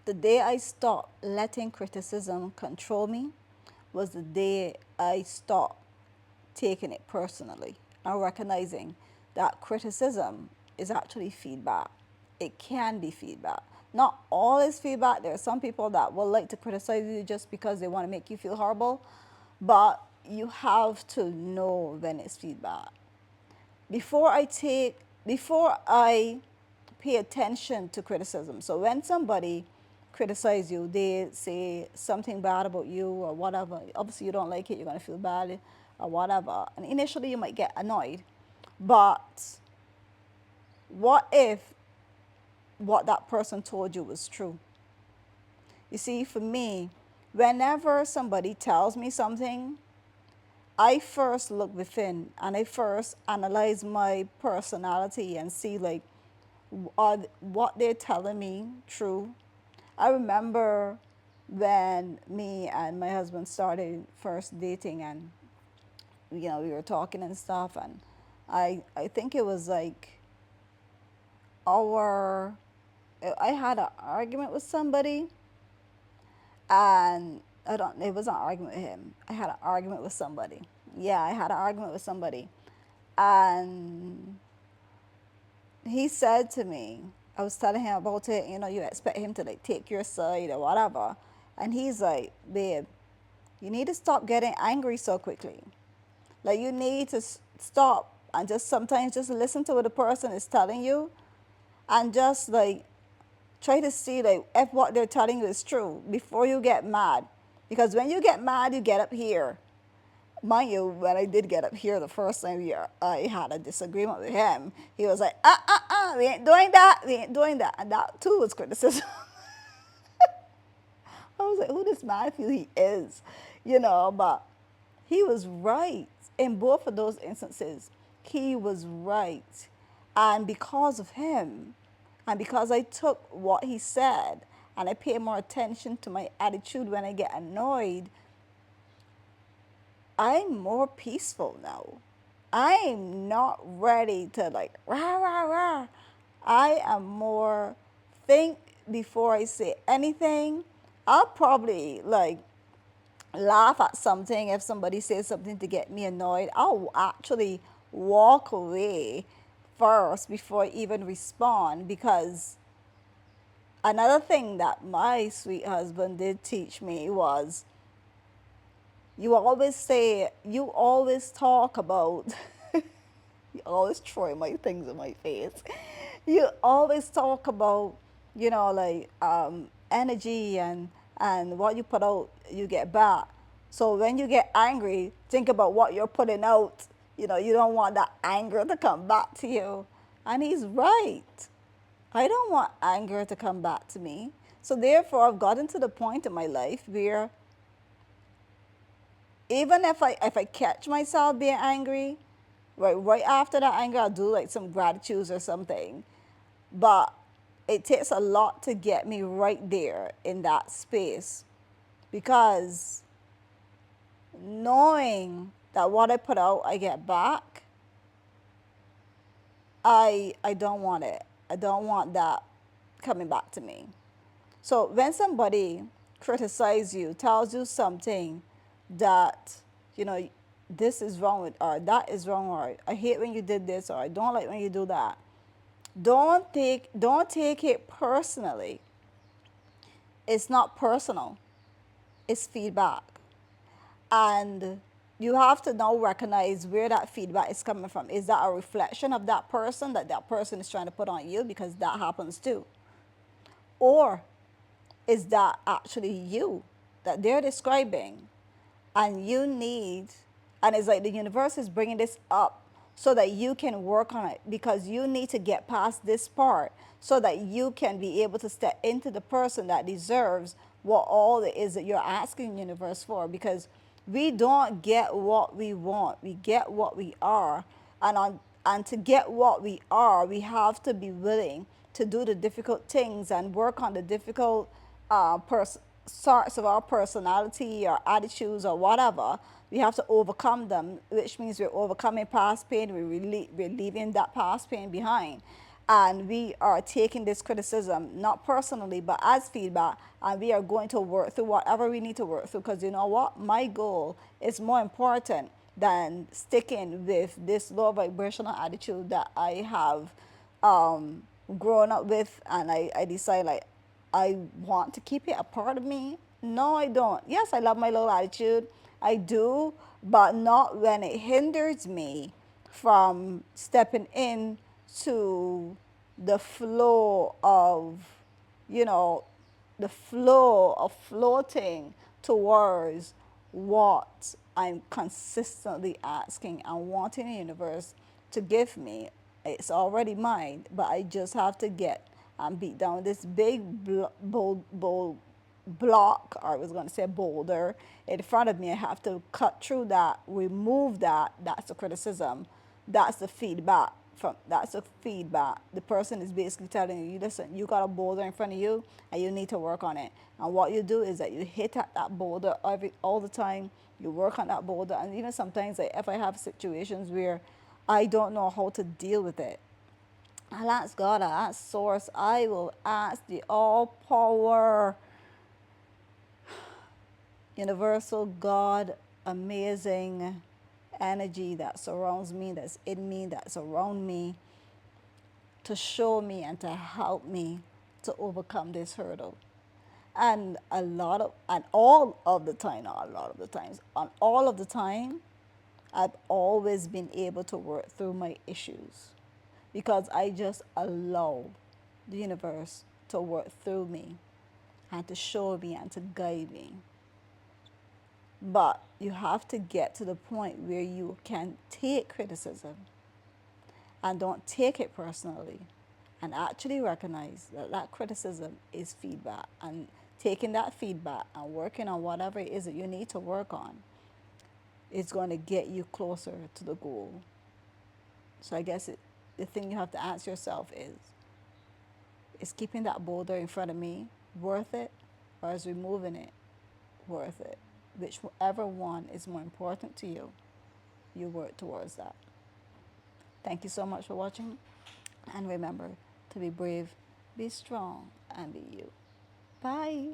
The day I stopped letting criticism control me was the day I stopped taking it personally and recognizing that criticism is actually feedback. It can be feedback. Not all is feedback. There are some people that will like to criticize you just because they want to make you feel horrible, but you have to know when it's feedback. Before I pay attention to criticism. So when somebody criticizes you, they say something bad about you or whatever. Obviously, you don't like it. You're gonna feel bad or whatever. And initially, you might get annoyed. But what if what that person told you was true? You see, for me, whenever somebody tells me something, I first look within and I first analyze my personality and see like, are what they're telling me true? I remember when me and my husband started first dating, and we were talking and stuff, and I think it was like our I had an argument with somebody, and I don't it wasn't an argument with him. I had an argument with somebody. Yeah, I had an argument with somebody. And he said to me, I was telling him about it, you expect him to like take your side or whatever. And he's like, babe, you need to stop getting angry so quickly. Like, you need to stop and just sometimes just listen to what the person is telling you, and just like try to see like if what they're telling you is true before you get mad. Because when you get mad, you get up here. Mind you, when I did get up here the first time I had a disagreement with him, he was like, we ain't doing that, we ain't doing that. And that too was criticism. I was like, who this man feel he is? But he was right. In both of those instances, he was right. And because of him, and because I took what he said and I pay more attention to my attitude when I get annoyed, I'm more peaceful now. I'm not ready to like rah rah rah. I am more think before I say anything. I'll probably like laugh at something if somebody says something to get me annoyed. I'll actually walk away first before I even respond, because another thing that my sweet husband did teach me was, you always talk about, you always throw my things in my face. You always talk about, like energy, and what you put out, you get back. So when you get angry, think about what you're putting out. You don't want that anger to come back to you. And he's right. I don't want anger to come back to me. So therefore, I've gotten to the point in my life where even if I catch myself being angry, right after that anger, I'll do like some gratitudes or something. But it takes a lot to get me right there in that space, because knowing that what I put out, I get back, I don't want it. I don't want that coming back to me. So when somebody criticizes you, tells you something that, you know, this is wrong with, or that is wrong, or I hate when you did this, or I don't like when you do that, don't take it personally. It's not personal. It's feedback. And you have to now recognize where that feedback is coming from. Is that a reflection of that person that that person is trying to put on you? Because that happens too. Or is that actually you that they're describing, and you need, and it's like the universe is bringing this up so that you can work on it, because you need to get past this part so that you can be able to step into the person that deserves what all it is that you're asking the universe for. Because we don't get what we want, we get what we are. And to get what we are, we have to be willing to do the difficult things and work on the difficult parts of our personality or attitudes or whatever. We have to overcome them, which means we're overcoming past pain, we're leaving that past pain behind. and we are taking this criticism not personally but as feedback, and we are going to work through whatever we need to work through, because you know what, my goal is more important than sticking with this low vibrational attitude that I have grown up with, and I decide like I want to keep it a part of me. No, I don't. Yes, I love my low attitude, I do, but not when it hinders me from stepping in to the flow of, you know, the flow of floating towards what I'm consistently asking and wanting the universe to give me. It's already mine, but I just have to get and beat down this big block, or I was going to say boulder, in front of me. I have to cut through that, remove that. That's the criticism. That's the feedback. That's the feedback. The person is basically telling you, listen, you got a boulder in front of you and you need to work on it. And what you do is that you hit at that boulder all the time. You work on that boulder. And even sometimes, like, if I have situations where I don't know how to deal with it, I'll ask God, I'll ask Source, I will ask the all power, universal God, amazing energy that surrounds me, that's in me, that's around me, to show me and to help me to overcome this hurdle. And all of the time, not a lot of the times, on all of the time, I've always been able to work through my issues because I just allow the universe to work through me and to show me and to guide me. But you have to get to the point where you can take criticism and don't take it personally, and actually recognize that that criticism is feedback, and taking that feedback and working on whatever it is that you need to work on is going to get you closer to the goal. So I guess the thing you have to ask yourself is keeping that boulder in front of me worth it, or is removing it worth it? Whichever one is more important to you, you work towards that. Thank you so much for watching, and remember to be brave, be strong, and be you. Bye.